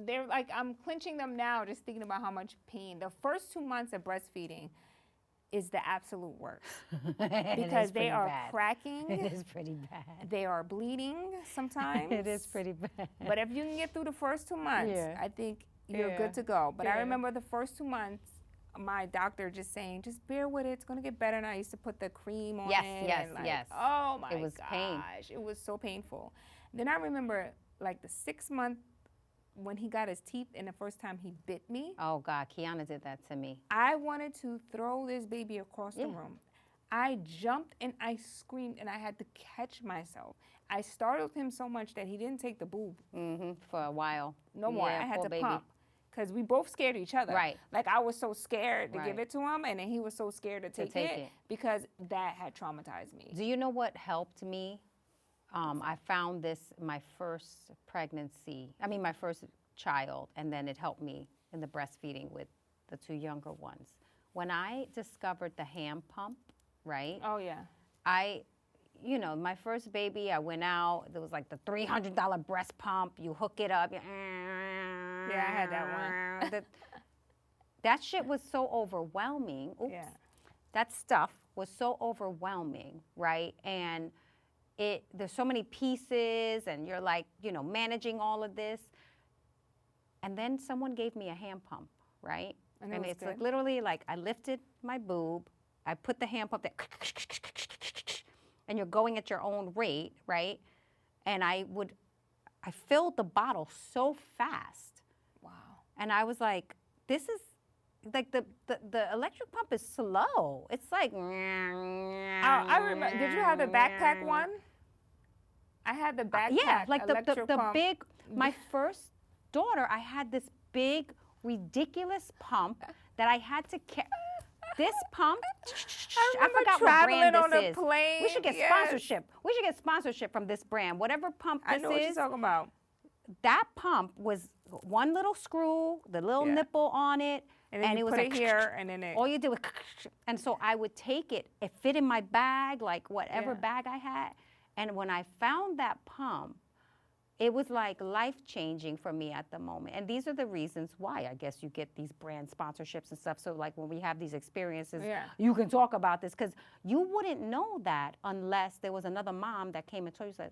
They're like, I'm clenching them now just thinking about how much pain. The first 2 months of breastfeeding is the absolute worst. Because they are cracking. It is pretty bad. They are bleeding sometimes. It is pretty bad. But if you can get through the first 2 months, I think you're good to go. But I remember the first 2 months, my doctor just saying, just bear with it. It's going to get better. And I used to put the cream on it. Yes. Oh, my gosh. It was pain. It was so painful. Then I remember, like, the 6th month when he got his teeth and the first time he bit me. Oh, God. Kiana did that to me. I wanted to throw this baby across the room. I jumped and I screamed and I had to catch myself. I startled him so much that he didn't take the boob. For a while. No more. I had to pump. Because we both scared each other. Right. Like, I was so scared to give it to him, and then he was so scared to take it because that had traumatized me. Do you know what helped me? I found this my first my first child, and then it helped me in the breastfeeding with the 2 younger ones. When I discovered the hand pump, right? Oh, yeah. My first baby, I went out, there was like the $300 breast pump, you hook it up. Yeah, I had that one. That shit was so overwhelming. Oops. Yeah. That stuff was so overwhelming, right? And there's so many pieces, and you're like, managing all of this. And then someone gave me a hand pump, right? And it's like literally like I lifted my boob, I put the hand pump there, and you're going at your own rate, right? And I filled the bottle so fast. Wow. And I was like, this is, like the electric pump is slow. It's like. I remember. Did you have the backpack one? I had the backpack. Yeah, like the big. My first daughter, I had this big, ridiculous pump that I had to carry. This pump. I forgot what brand this is. Plane. We should get sponsorship. We should get sponsorship from this brand. Whatever pump this is. I know what you're talking about. That pump was one little screw, the little nipple on it. And it was like here, and then all you do was, and so I would take it. It fit in my bag, like whatever bag I had. And when I found that pump, it was like life-changing for me at the moment. And these are the reasons why I guess you get these brand sponsorships and stuff. So like when we have these experiences, you can talk about this, because you wouldn't know that unless there was another mom that came and told you, said,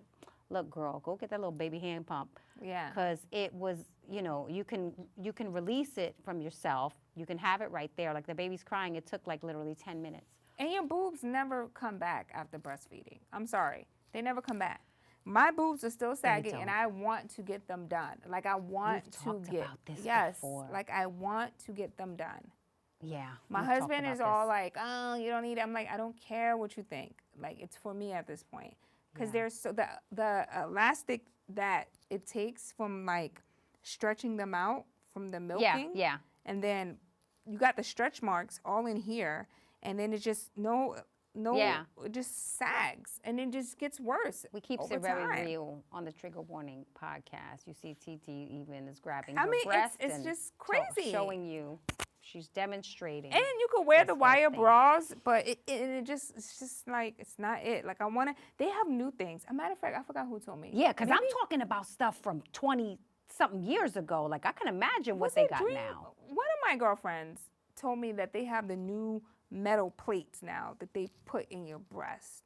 look, girl, go get that little baby hand pump. Yeah. Because it was, you can release it from yourself. You can have it right there. Like the baby's crying, it took like literally 10 minutes. And your boobs never come back after breastfeeding. I'm sorry. They never come back. My boobs are still sagging, and I want to get them done. Like I want to get. About this before. Like I want to get them done. Yeah. My husband is all like, "Oh, you don't need it." I'm like, "I don't care what you think. Like it's for me at this point." Because there's the elastic that it takes from like stretching them out from the milking. Yeah. And then you got the stretch marks all in here, and then it just it just sags, and it just gets worse. We keep it very real on the Trigger Warning podcast. You see TT even is grabbing her breast it's and just crazy. Showing you. She's demonstrating. And you could wear the wire bras, but it's just like, it's not it. Like they have new things. A matter of fact, I forgot who told me. Yeah, because I'm talking about stuff from 20-something years ago. Like I can imagine what they got now. One of my girlfriends told me that they have the new metal plates now that they put in your breast,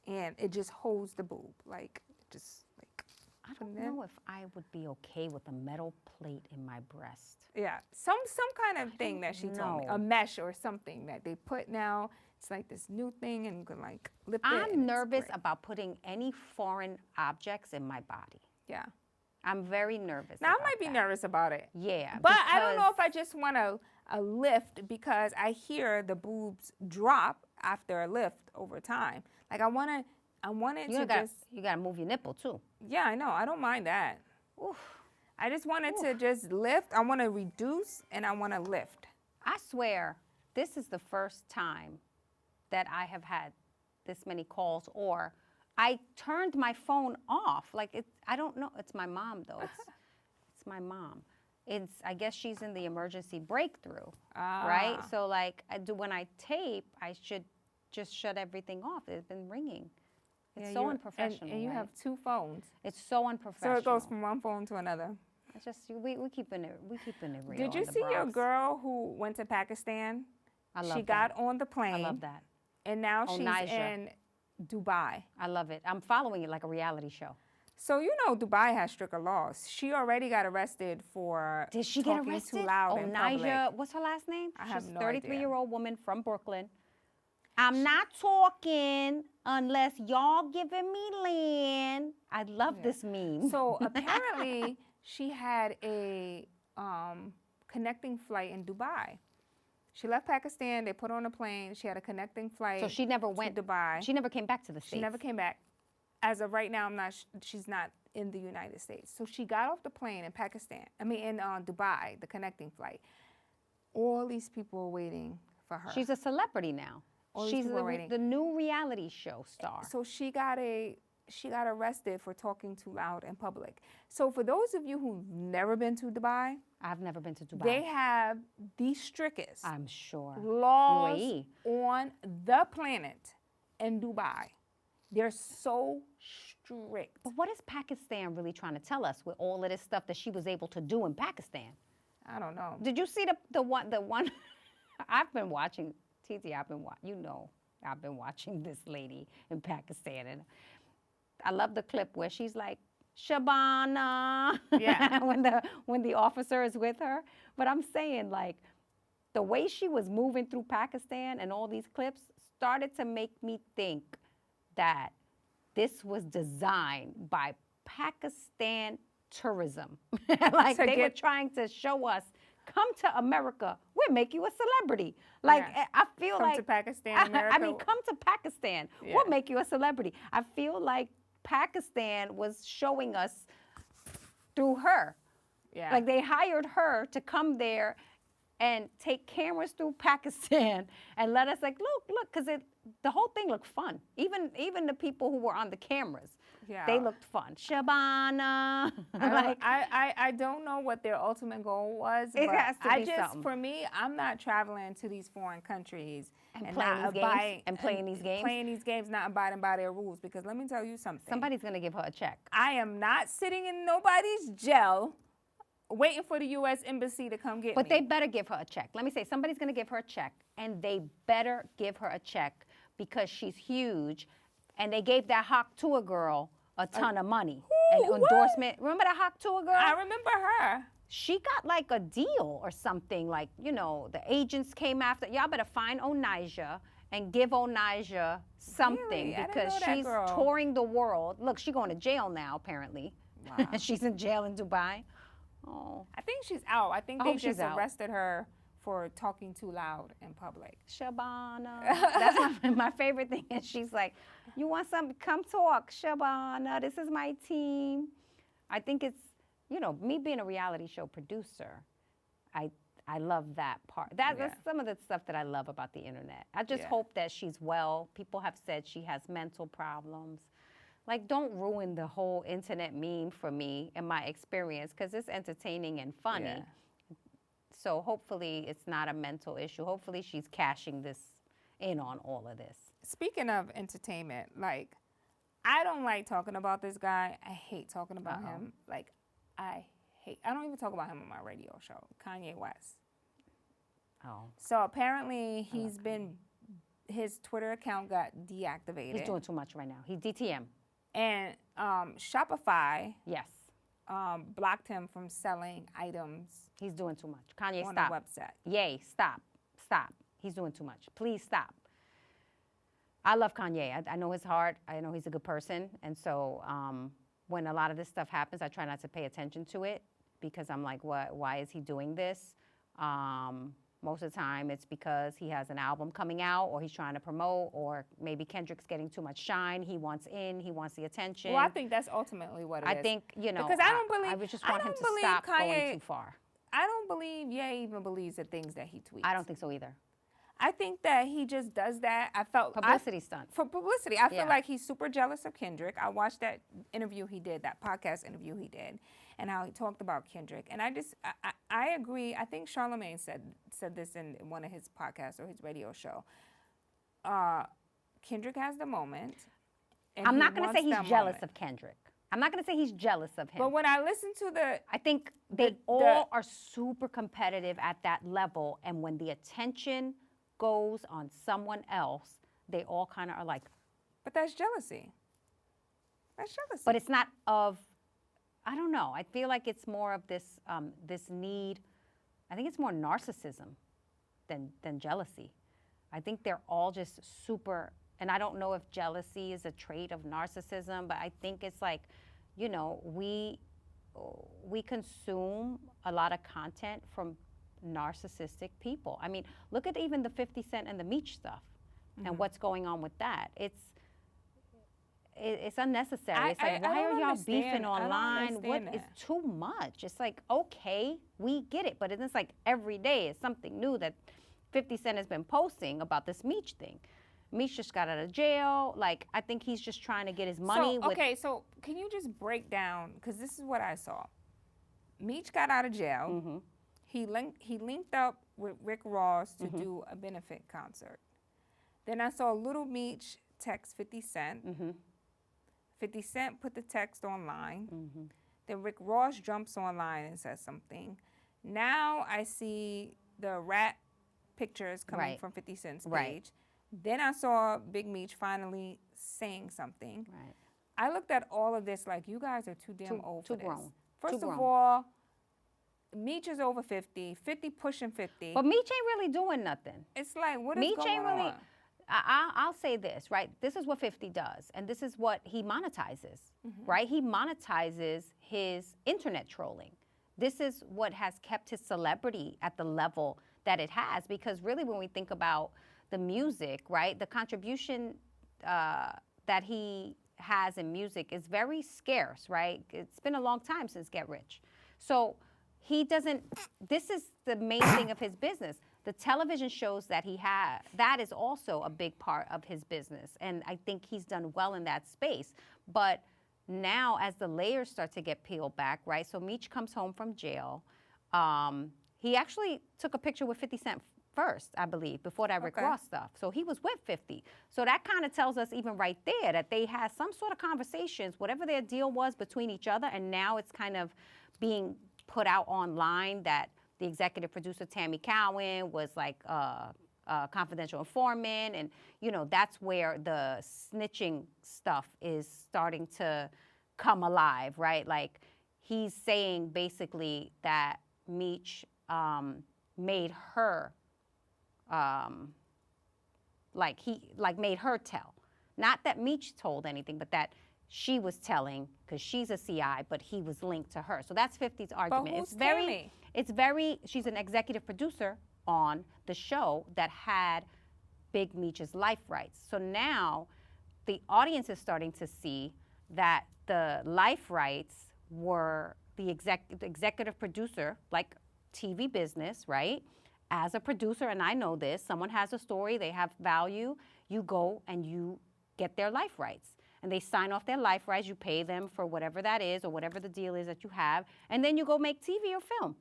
and it just holds the boob, like just like. I don't know if I would be okay with a metal plate in my breast. Yeah, some kind of thing that she told me, a mesh or something that they put now. It's like this new thing, and you can like lift it. I'm nervous about putting any foreign objects in my body. Yeah. I'm very nervous. Now, I about might be that. nervous about it. Yeah. But I don't know if I just want a lift because I hear the boobs drop after a lift over time. Like I want it to just. You gotta move your nipple too. Yeah, I know. I don't mind that. Oof. I just want it to just lift. I want to reduce and I want to lift. I swear, this is the first time that I have had this many calls, or I turned my phone off. Like I don't know. It's my mom though. It's my mom. I guess she's in the emergency breakthrough, right? So like when I tape, I should just shut everything off. It's been ringing. It's so unprofessional. And you have 2 phones. It's so unprofessional. So it goes from one phone to another. It's just we keeping it real. Did you see your girl who went to Pakistan? I love She that. got on the plane. I love that. And now she's Onija. in Dubai. I love it. I'm following it like a reality show. So you know Dubai has stricter laws. She already got arrested for Did she get talking arrested? too loud in public. Onija, what's her last name? I have She's no a idea. 33-year-old woman from Brooklyn. I'm not talking unless y'all giving me land. I love this meme. So apparently she had a connecting flight in Dubai. She left Pakistan. They put her on a plane. She had a connecting flight. So she never went to Dubai. She never came back to the States. She never came back. As of right now, she's not in the United States. So she got off the plane in Pakistan. In Dubai, the connecting flight. All these people are waiting for her. She's a celebrity now. She's the new reality show star. So she got arrested for talking too loud in public. So for those of you who've never been to Dubai, I've never been to Dubai. They have the strictest, I'm sure, laws UAE. on the planet in Dubai. They're so strict. But what is Pakistan really trying to tell us with all of this stuff that she was able to do in Pakistan? I don't know. Did you see the one I've been watching, TT, I've been watching this lady in Pakistan, and I love the clip where she's like, Shabana, yeah, when the officer is with her. But I'm saying, like, the way she was moving through Pakistan and all these clips started to make me think that this was designed by Pakistan tourism. Like they were trying to show us, come to America, we'll make you a celebrity. Like, I feel come like to Pakistan, America. I mean, come to Pakistan, we'll make you a celebrity. I feel like Pakistan was showing us through her. Yeah. Like they hired her to come there and take cameras through Pakistan and let us like, look, because the whole thing looked fun. Even the people who were on the cameras, they looked fun. Shabana. I don't know what their ultimate goal was. It has to be something. For me, I'm not traveling to these foreign countries and playing these games, not abiding by their rules. Because let me tell you something. Somebody's gonna give her a check. I am not sitting in nobody's jail waiting for the U.S. Embassy to come get me. But they better give her a check. Let me say, somebody's going to give her a check, and they better give her a check because she's huge, and they gave that Hawk Tour girl a ton of money. An endorsement. Remember that Hawk Tour girl? I remember her. She got like a deal or something. Like, the agents came after. Y'all better find Onija and give Onija something because she's touring the world. Look, she's going to jail now, apparently. Wow. She's in jail in Dubai. Oh. I think she's out. I think they just arrested her for talking too loud in public. Shabana. That's my favorite thing. And she's like, you want something? Come talk, Shabana. This is my team. I think it's, me being a reality show producer, I love that part. That's some of the stuff that I love about the internet. I just hope that she's well. People have said she has mental problems. Like, don't ruin the whole internet meme for me and my experience because it's entertaining and funny. Yeah. So hopefully it's not a mental issue. Hopefully she's cashing this in on all of this. Speaking of entertainment, like, I don't like talking about this guy. I hate talking about him. Like, I don't even talk about him on my radio show, Kanye West. Oh. So apparently his Twitter account got deactivated. He's doing too much right now. He's DTM. And Shopify blocked him from selling items. He's doing too much. Kanye, on stop. the website. Yay, stop. He's doing too much. Please stop. I love Kanye. I know his heart. I know he's a good person. And so when a lot of this stuff happens, I try not to pay attention to it because I'm like, what? Why is he doing this? Most of the time, it's because he has an album coming out, or he's trying to promote, or maybe Kendrick's getting too much shine. He wants the attention. Well, I think that's ultimately what it is. I think, because I don't believe. I would just want him to stop going too far. I don't believe Ye even believes the things that he tweets. I don't think so either. I think that he just does that. Publicity stunt. For publicity. I feel like he's super jealous of Kendrick. I watched that interview he did, that podcast interview he did, and how he talked about Kendrick. And I agree. I think Charlamagne said this in one of his podcasts or his radio show. Kendrick has the moment. And I'm not going to say he's jealous of Kendrick. I'm not going to say he's jealous of him. But when I listen to I think they all are super competitive at that level, and when the attention goes on someone else, they all kind of are like. But that's jealousy. That's jealousy. But it's not of, I don't know. I feel like it's more of this this need. I think it's more narcissism than jealousy. I think they're all just super, and I don't know if jealousy is a trait of narcissism, but I think it's like, we consume a lot of content from narcissistic people. I mean, look at even the 50 Cent and the Meech stuff and what's going on with that. It's unnecessary. It's like, why are y'all beefing online? What is too much? It's like, okay, we get it, but it's like every day is something new that 50 Cent has been posting about this Meech thing. Meech just got out of jail. Like, I think he's just trying to get his money. So can you just break down, because this is what I saw. Meech got out of jail. Mm-hmm. He linked up with Rick Ross to do a benefit concert. Then I saw Little Meech text 50 Cent. 50 Cent put the text online. Then Rick Ross jumps online and says something. Now I see the rat pictures coming from 50 Cent's page. Then I saw Big Meech finally saying something. I looked at all of this like, you guys are too damn old for this. Grown. First of all, Meech is over 50, 50 pushing 50. But Meech ain't really doing nothing. It's like, what is Meech going ain't really, on? I'll say this, right? This is what 50 does, and this is what he monetizes, right? He monetizes his internet trolling. This is what has kept his celebrity at the level that it has, because really when we think about the music, right, the contribution that he has in music is very scarce, right? It's been a long time since Get Rich. So he doesn't, this is the main thing of his business. The television shows that he had, that is also a big part of his business. And I think he's done well in that space. But now as the layers start to get peeled back, right? So Meech comes home from jail. He actually took a picture with 50 Cent first, I believe, before that Rick Ross stuff. So he was with 50. So that kind of tells us even right there that they had some sort of conversations, whatever their deal was between each other, and now it's kind of being put out online that the executive producer, Tammy Cowan, was like a confidential informant. And, that's where the snitching stuff is starting to come alive, right? Like, he's saying basically that Meech made her, made her tell. Not that Meech told anything, but that she was telling, because she's a CI, but he was linked to her. So that's 50's argument. But who's Tammy? She's an executive producer on the show that had Big Meech's life rights. So now the audience is starting to see that the life rights were the executive producer, like TV business, right? As a producer, and I know this, someone has a story, they have value, you go and you get their life rights. And they sign off their life rights, you pay them for whatever that is or whatever the deal is that you have, and then you go make TV or film.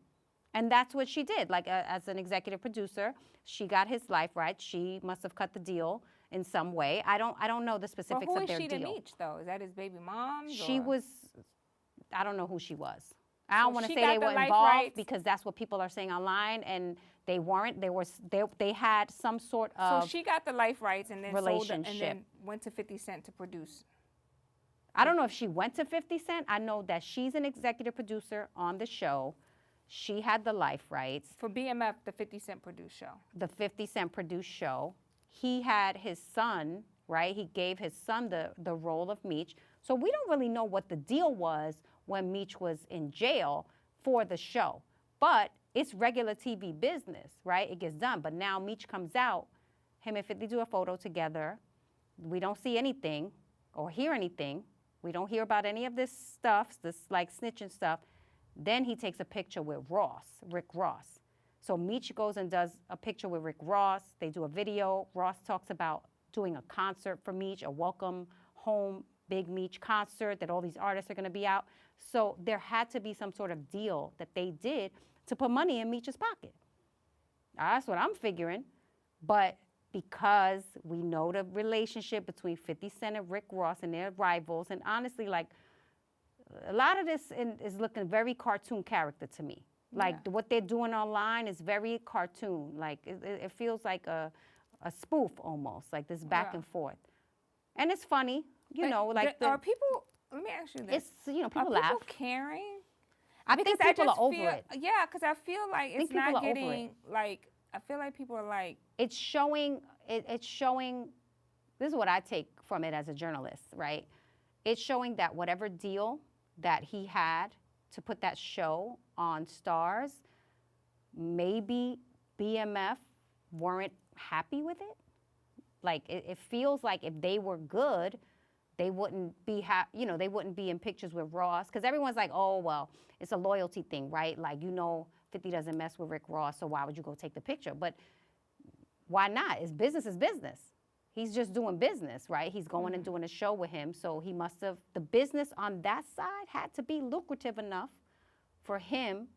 And that's what she did. Like, as an executive producer, she got his life rights. She must have cut the deal in some way. I don't know the specifics of their deal. Who is she to Meech, though? Is that his baby mom? She was, I don't know who she was. I don't want to say they were involved because that's what people are saying online, and they weren't. They had some sort of So she got the life rights and then relationship. Sold it, and then went to 50 Cent to produce. I don't know if she went to 50 Cent. I know that she's an executive producer on the show. She had the life rights. For BMF, the 50 Cent produced show. The 50 Cent produced show. He had his son, right? He gave his son the role of Meech. So we don't really know what the deal was when Meech was in jail for the show. But it's regular TV business, right? It gets done. But now Meech comes out, him and 50 do a photo together. We don't see anything or hear anything. We don't hear about any of this stuff, this like snitching stuff. Then he takes a picture with Rick Ross. So Meech goes and does a picture with Rick Ross. They do a video. Ross talks about doing a concert for Meech, a welcome home Big Meech concert that all these artists are going to be out. So there had to be some sort of deal that they did to put money in Meech's pocket. That's what I'm figuring. But because we know the relationship between 50 Cent and Rick Ross and their rivals, and honestly, like, a lot of this is looking very cartoon character to me. Like, what they're doing online is very cartoon. Like, it feels like a spoof almost, like this back and forth. And it's funny, you know, like are people, let me ask you this. It's, you know, people are laugh. People caring? I think people are over it. Yeah, because I feel like it's not getting, like, I feel like people are like. It's showing, it's showing, this is what I take from it as a journalist, right? It's showing that whatever deal that he had to put that show on Stars, maybe BMF weren't happy with it. Like, it feels like if they were good, they wouldn't be, they wouldn't be in pictures with Ross. Because everyone's like, oh, well, it's a loyalty thing, right? Like, 50 doesn't mess with Rick Ross, so why would you go take the picture? But why not? It's business is business. He's just doing business, right? He's going and doing a show with him, so he must have, the business on that side had to be lucrative enough for him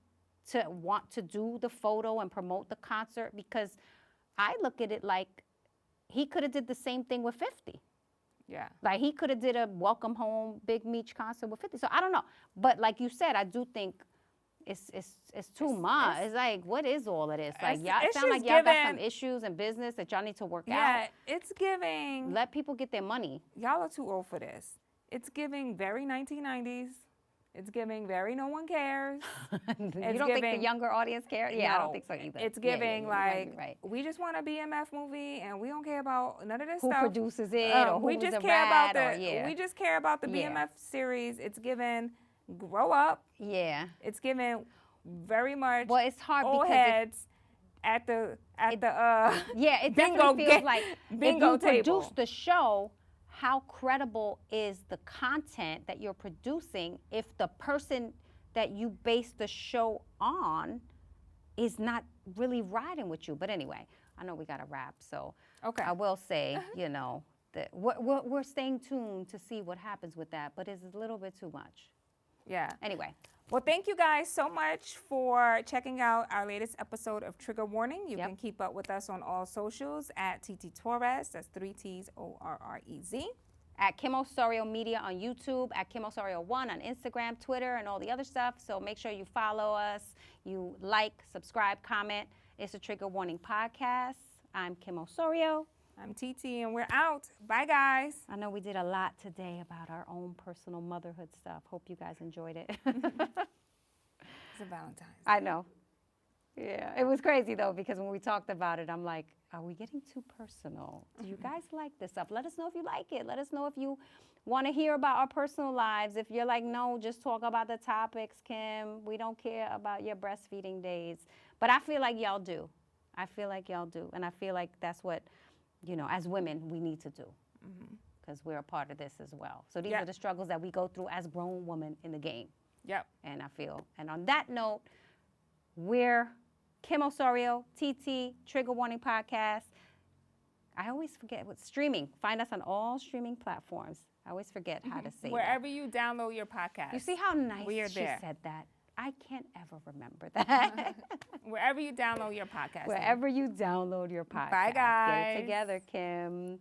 to want to do the photo and promote the concert, because I look at it like he could have did the same thing with 50. Yeah. Like, he could have did a welcome home Big Meech concert with 50. So I don't know. But like you said, I do think it's too much. It's like, what is all of this? Like, y'all sound like y'all got some issues in business that y'all need to work out. Yeah, it's giving. Let people get their money. Y'all are too old for this. It's giving very 1990s. It's giving very no one cares. You don't think the younger audience cares? Yeah, no, I don't think so either. It's giving we just want a BMF movie and we don't care about none of this who stuff. Who produces it or we who's just a care rat about we just care about the BMF series. It's giving grow up. Yeah. It's giving very much well, it's hard old because heads at the yeah, it definitely feels like bingo if you produce the show, how credible is the content that you're producing if the person that you base the show on is not really riding with you? But anyway, I know we got to wrap, so I will say, that we're staying tuned to see what happens with that, but it's a little bit too much. Yeah. Anyway. Well, thank you guys so much for checking out our latest episode of Trigger Warning. You can keep up with us on all socials at TT Torres. That's 3 T's ORREZ. At Kim Osorio Media on YouTube, at Kim Osorio 1 on Instagram, Twitter, and all the other stuff. So make sure you follow us, you like, subscribe, comment. It's a Trigger Warning podcast. I'm Kim Osorio. I'm TT, and we're out. Bye, guys. I know we did a lot today about our own personal motherhood stuff. Hope you guys enjoyed it. It's a Valentine's Day. I know. Yeah, it was crazy, though, because when we talked about it, I'm like, are we getting too personal? Do you guys like this stuff? Let us know if you like it. Let us know if you want to hear about our personal lives. If you're like, no, just talk about the topics, Kim. We don't care about your breastfeeding days. But I feel like y'all do. I feel like y'all do. And I feel like that's what, as women, we need to do. Because we're a part of this as well. So these are the struggles that we go through as grown women in the game. Yep. And I feel, and on that note, we're Kim Osorio, TT, Trigger Warning Podcast. I always forget what's streaming. Find us on all streaming platforms. I always forget how to say Wherever you download your podcast. You see how nice she said that? I can't ever remember that. Wherever you download your podcast. Wherever you download your podcast. Bye, guys. Get it together, Kim.